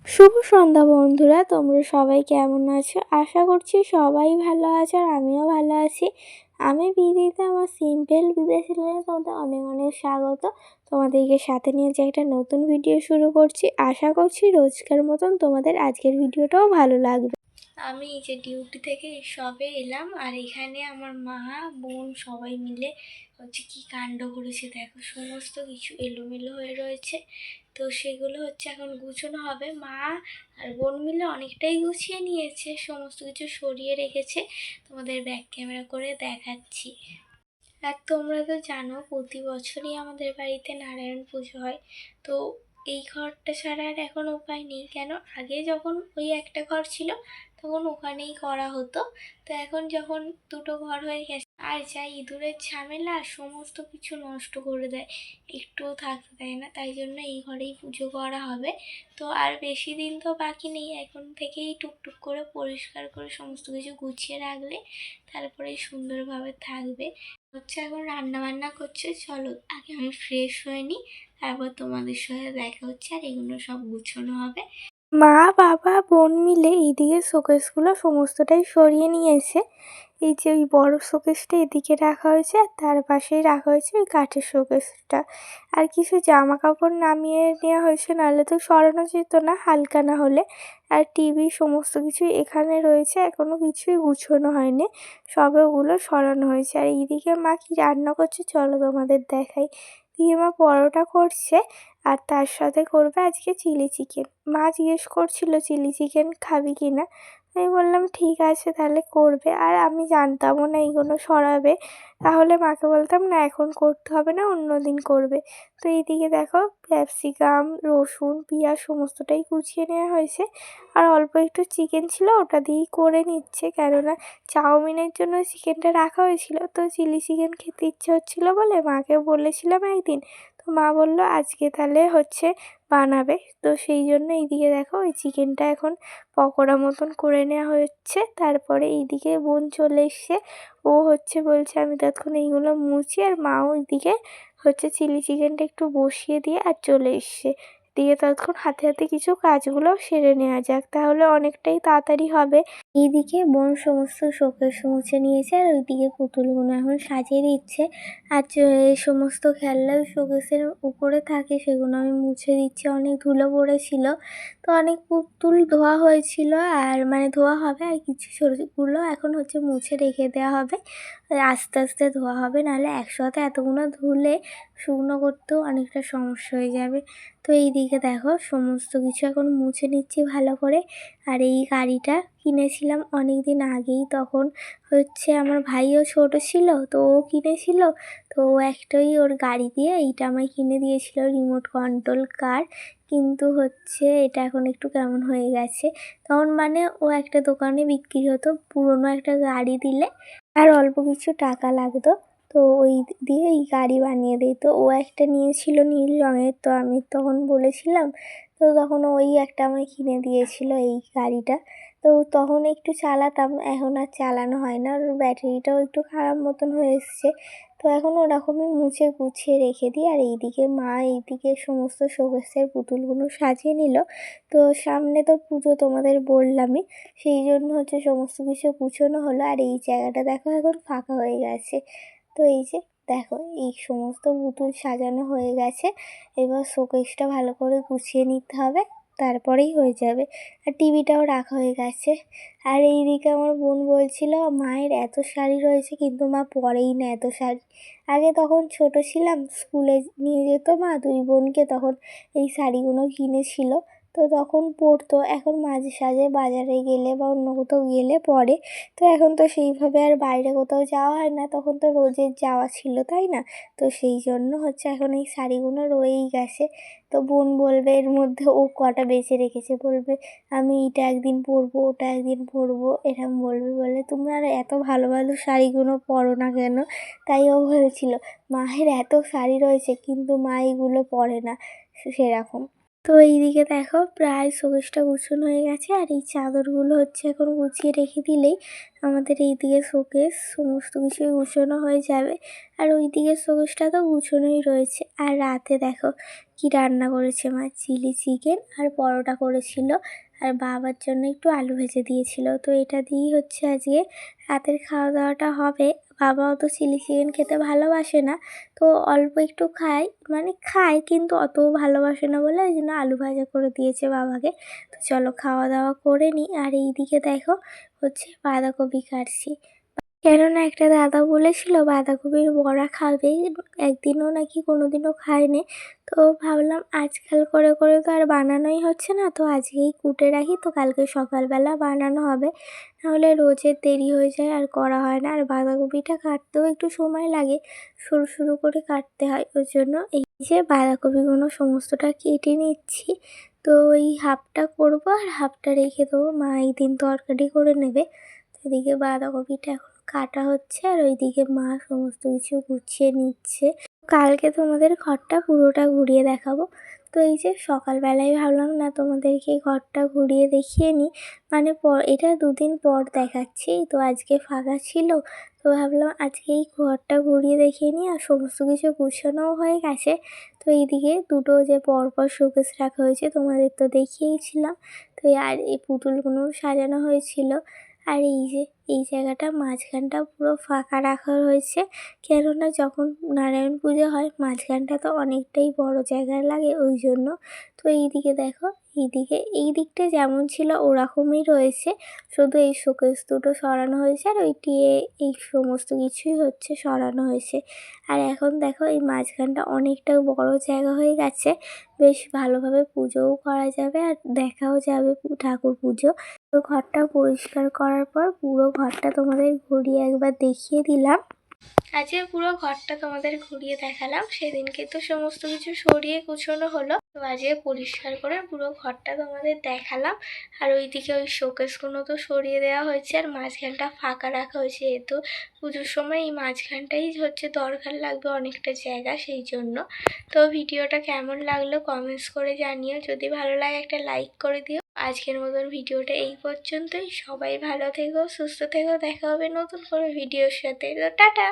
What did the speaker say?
শুভ সন্ধ্যা বন্ধুরা, তোমরা সবাই কেমন আছো? আশা করছি সবাই ভালো আছো আর আমিও ভালো আছি। আমি বিদিতা, আমার সিম্পল বিদেশ চ্যানেলে তোমাদের অনেক অনেক স্বাগত। তোমাদেরকে সাথে নিয়ে যে একটা নতুন ভিডিও শুরু করছি। আশা করছি রোজকার মতন তোমাদের আজকের ভিডিওটাও ভালো লাগবে। আমি এই যে ডিউটি থেকে সবে এলাম, আর এখানে আমার মা বোন সবাই মিলে হচ্ছে কি কাণ্ড করেছে দেখো, সমস্ত কিছু এলোমেলো হয়ে রয়েছে। তো সেগুলো হচ্ছে এখন গুছানো হবে। মা আর বোন মিলে অনেকটাই গুছিয়ে নিয়েছে, সমস্ত কিছু সরিয়ে রেখেছে। তোমাদের ব্যাক ক্যামেরা করে দেখাচ্ছি। আর তোমরা তো জানো প্রতি বছরই আমাদের বাড়িতে নারায়ণ পুজো হয়। তো এই ঘরটা ছাড়া আর এখন উপায় নেই, কেন আগে যখন ওই একটা ঘর ছিল তখন ওখানেই করা হতো। তো এখন যখন দুটো ঘর হয়ে গেছে, আর যা ইঁদুরের ঝামেলা, সমস্ত কিছু নষ্ট করে দেয়, একটুও থাকতে দেয় না। তাই জন্য এই ঘরেই পুজো করা হবে। তো আর বেশি দিন তো বাকি নেই, এখন থেকেই টুকটুক করে পরিষ্কার করে সমস্ত কিছু গুছিয়ে রাখলে তারপরে সুন্দরভাবে থাকবে। হচ্ছে এখন রান্না বান্না করছে, চলো আগে আমি ফ্রেশ হয়ে নিই, তারপর তোমাদের সাথে দেখা হচ্ছে আর এগুলো সব গুছানো হবে। মা বাবা বোন মিলে এইদিকে শোকেসগুলো সমস্তটাই সরিয়ে নিয়েছে। এই যে ওই বড় শোকেসটা এদিকে রাখা হয়েছে, আর তার পাশেই রাখা হয়েছে ওই কাঠের শোকেসটা। আর কিছু জামা কাপড় নামিয়ে নেওয়া হয়েছে, নাহলে তো সরানো যেত না হালকা না হলে। আর টিভি সমস্ত কিছুই এখানে রয়েছে, এখনো কিছুই গুছোনো হয়নি, সবে ওগুলো সরানো হয়েছে। আর এইদিকে মা কি রান্না করছে চলো তোমাদের দেখাই। দিয়ে মা পরোটা করছে, আর তার সাথে করবে আজকে চিলি চিকেন। মা জিজ্ঞেস করছিল চিলি চিকেন খাবি কি না, আমি বললাম ঠিক আছে তাহলে করবে। আর আমি জানতামও না এইগুলো সরাবে, তাহলে মাকে বলতাম না এখন করতে হবে না, অন্য দিন করবে। তো এইদিকে দেখো ক্যাপসিকাম রসুন পেঁয়াজ সমস্তটাই গুছিয়ে নেওয়া হয়েছে। আর অল্প একটু চিকেন ছিল, ওটা দিয়েই করে নিচ্ছে, কেননা চাউমিনের জন্য চিকেনটা রাখা হয়েছিল। তো চিলি চিকেন খেতে ইচ্ছে হচ্ছিলো বলে মাকে বলেছিলাম একদিন, তো মা বললো আজকে তাহলে হচ্ছে বানাবে। তো সেই জন্য এইদিকে দেখো ওই চিকেনটা এখন পকোড়া মতন করে নেওয়া হচ্ছে। তারপরে এইদিকে বোন চলে এসছে, ও হচ্ছে বলছে আমি ততক্ষণ এইগুলো মুছি, আর মাও ওইদিকে হচ্ছে চিলি চিকেনটা একটু বসিয়ে দিয়ে আর চলে এসছে। দিয়ে ততক্ষণ হাতে হাতে কিছু কাজগুলো সেরে নেওয়া যাক, তাহলে অনেকটাই তাড়াতাড়ি হবে। এইদিকে বোন সমস্ত শোকেস মুছে নিয়েছে, আর ওইদিকে পুতুলগুলো এখন সাজিয়ে দিচ্ছে। আর এই সমস্ত খেলনা ওই শোকেসের উপরে থাকে, সেগুলো আমি মুছে দিচ্ছি, অনেক ধুলো পড়েছিল। তো অনেক পুতুল ধোয়া হয়েছিল, আর মানে ধোয়া হবে, আর কিছু ছোটোগুলো এখন হচ্ছে মুছে রেখে দেওয়া হবে। আস্তে আস্তে ধোয়া হবে, নাহলে একসাথে এতগুলো ধুলে শুকনো করতেও অনেকটা সমস্যা হয়ে যাবে। তো এইদিকে দেখো সমস্ত কিছু এখন মুছে নিচ্ছি ভালো করে। আর এই গাড়িটা কিনেছিলাম অনেক দিন আগেই, তখন হচ্ছে আমার ভাইও ছোট ছিল, তো ও কিনেছিল। তো ও একটাই ওর গাড়ি দিয়ে এইটা আমায় কিনে দিয়েছিল, রিমোট কন্ট্রোল কার। কিন্তু হচ্ছে এটা এখন একটু কেমন হয়ে গেছে। তখন মানে ও একটা দোকানে বিক্রি হতো, পুরনো একটা গাড়ি দিলে আর অল্প কিছু টাকা লাগতো, তো ওই দিয়ে এই গাড়ি বানিয়ে দিই। তো ও একটা নিয়েছিল নীল রঙের, তো আমি তখন বলেছিলাম, তো তখন ওই একটা আমায় কিনে দিয়েছিল এই গাড়িটা। তো তখন একটু চালাতাম, এখন আর চালানো হয় না, আর ব্যাটারিটাও একটু খারাপ মতন হয়ে এসছে। তো এখন ওরকমই মুছে গুছিয়ে রেখে দিই। আর এইদিকে মা এইদিকে সমস্ত শোকেসের পুতুলগুলো সাজিয়ে নিল। তো সামনে তো পুজো তোমাদের বললামই, সেই জন্য হচ্ছে সমস্ত কিছু গুছোনো হলো। আর এই জায়গাটা দেখো এখন ফাঁকা হয়ে গেছে। তো এই যে দেখো এই সমস্ত পুতুল সাজানো হয়ে গেছে, এবার শোকেসটা ভালো করে গুছিয়ে নিতে হবে, তারপরেই হয়ে যাবে। আর টিভিটাও রাখা হয়ে গেছে। আর এইদিকে আমার বোন বলছিল মায়ের এত শাড়ি রয়েছে, কিন্তু মা পরেই না এত শাড়ি। আগে তখন ছোট ছিলাম, স্কুলে নিয়ে যেত মা দুই বোনকে, তখন এই শাড়িগুলো কিনেছিল, তো তখন পরতো। এখন মাঝে সাঝে বাজারে গেলে বা অন্য কোথাও গেলে পরে। তো এখন তো সেইভাবে আর বাইরে কোথাও যাওয়া হয় না, তখন তো রোজের যাওয়া ছিল তাই না। তো সেই জন্য হচ্ছে এখন এই শাড়িগুলো রয়েই গেছে। তো বোন বলবে এর মধ্যে ও কটা বেছে রেখেছে, বলবে আমি এটা একদিন পরবো ওটা একদিন পরবো, এরকম বলবে। বলে তুমি আর এত ভালো ভালো শাড়িগুলো পরো না কেন। তাই ও বলেছিল মায়ের এত শাড়ি রয়েছে কিন্তু মা এগুলো পরে না সেরকম। তো এইদিকে দেখো প্রায় শোকেসটা গুছানো হয়ে গেছে, আর এই চাদরগুলো হচ্ছে এখন গুছিয়ে রেখে দিলেই আমাদের এইদিকে শোকেস সমস্ত কিছুই গুছানো হয়ে যাবে। আর ওইদিকে শোকেসটা তো গুছানোই রয়েছে। আর রাতে দেখো কি রান্না করেছে মা, চিলি চিকেন আর পরোটা করেছিল, আর বাবার জন্য একটু আলু ভেজে দিয়েছিল। তো এটা দিয়েই হচ্ছে আজকে রাতের খাওয়া দাওয়াটা হবে। বাবাও তো চিলি চিকেন খেতে ভালোবাসে না, তো অল্প একটু খায়, মানে খায় কিন্তু অতও ভালোবাসে না বলে ওই জন্য আলু ভাজা করে দিয়েছে বাবাকে। তো চলো খাওয়া দাওয়া করে নিই। আর এইদিকে দেখো হচ্ছে বাঁধাকপি কাটছি, কেননা একটা দাদা বলেছিল বাঁধাকপির বড়া খাবে, একদিনও নাকি কোনোদিনও খায়নি। তো ভাবলাম আজকাল করে করে তো আর বানানোই হচ্ছে না, তো আজকেই কুটে রাখি, তো কালকে সকালবেলা বানানো হবে, নাহলে রোজের দেরি হয়ে যায় আর করা হয় না। আর বাঁধাকপিটা কাটতেও একটু সময় লাগে, সরু সরু করে কাটতে হয়, ওই জন্য এই যে বাঁধাকপিগুলো সমস্তটা কেটে নিচ্ছি। তো ওই হাফটা করবো আর হাফটা রেখে দেবো, মা এই দিন তরকারি করে নেবে। তো এদিকে বাঁধাকপিটা এখন কাটা হচ্ছে, আর ওইদিকে মা সমস্ত কিছু গুছিয়ে নিচ্ছে। কালকে তোমাদের ঘরটা পুরোটা ঘুরিয়ে দেখাবো। তো এই যে সকালবেলায় ভাবলাম না তোমাদেরকে ঘরটা ঘুরিয়ে দেখিয়ে নিই, মানে এটা দুদিন পর দেখাচ্ছি, তো আজকে ফাঁকা ছিল, তো ভাবলাম আজকে এই ঘরটা ঘুরিয়ে দেখিয়ে নিই। আর সমস্ত কিছু গুছানোও হয়ে গেছে। তো এইদিকে দুটো যে পরপর শোকেস রাখা হয়েছে তোমাদের তো দেখিয়েইছিলাম, তো আর এই পুতুলগুলো সাজানো হয়েছিল। আর এই যে এই জায়গাটা মাঝখানটা পুরো ফাঁকা রাখা হয়েছে, কেননা যখন নারায়ণ পুজো হয় মাঝখানটা তো অনেকটাই বড় জায়গায় লাগে, ওই জন্য। তো এইদিকে দেখো এইদিকে এই দিকটা যেমন ছিল ওরকমই রয়েছে, শুধু এই শোকেস দুটো সরানো হয়েছে আর ওইটি এই সমস্ত কিছুই হচ্ছে সরানো হয়েছে। আর এখন দেখো এই মাঝখানটা অনেকটা বড় জায়গা হয়ে গেছে, বেশ ভালোভাবে পুজোও করা যাবে আর দেখাও যাবে ঠাকুর পুজো। তো ঘরটা পরিষ্কার করার পর পুরো ঘরটা তোমাদের ঘুরিয়ে একবার দেখিয়ে দিলাম। আজকে পুরো ঘরটা তোমাদের ঘুরিয়ে দেখালাম, সেদিনকে তো সমস্ত কিছু সরিয়ে গুছানো হলো, তো আজকে পরিষ্কার করে পুরো ঘরটা তোমাদের দেখালাম। আর ওইদিকে ওই শোকেসগুলো তো সরিয়ে দেওয়া হয়েছে, আর মাঝখানটা ফাঁকা রাখা হয়েছে, যেহেতু পুজোর সময় এই মাঝখানটাই হচ্ছে দরকার লাগবে অনেকটা জায়গা, সেই জন্য। তো ভিডিওটা কেমন লাগলো কমেন্টস করে জানিও, যদি ভালো লাগে একটা লাইক করে দিও। আজকের মতন ভিডিওটা এই পর্যন্তই, সবাই ভালো থেকো, সুস্থ থেকো, দেখা হবে নতুন কোনো ভিডিওর সাথে। তো টাটা।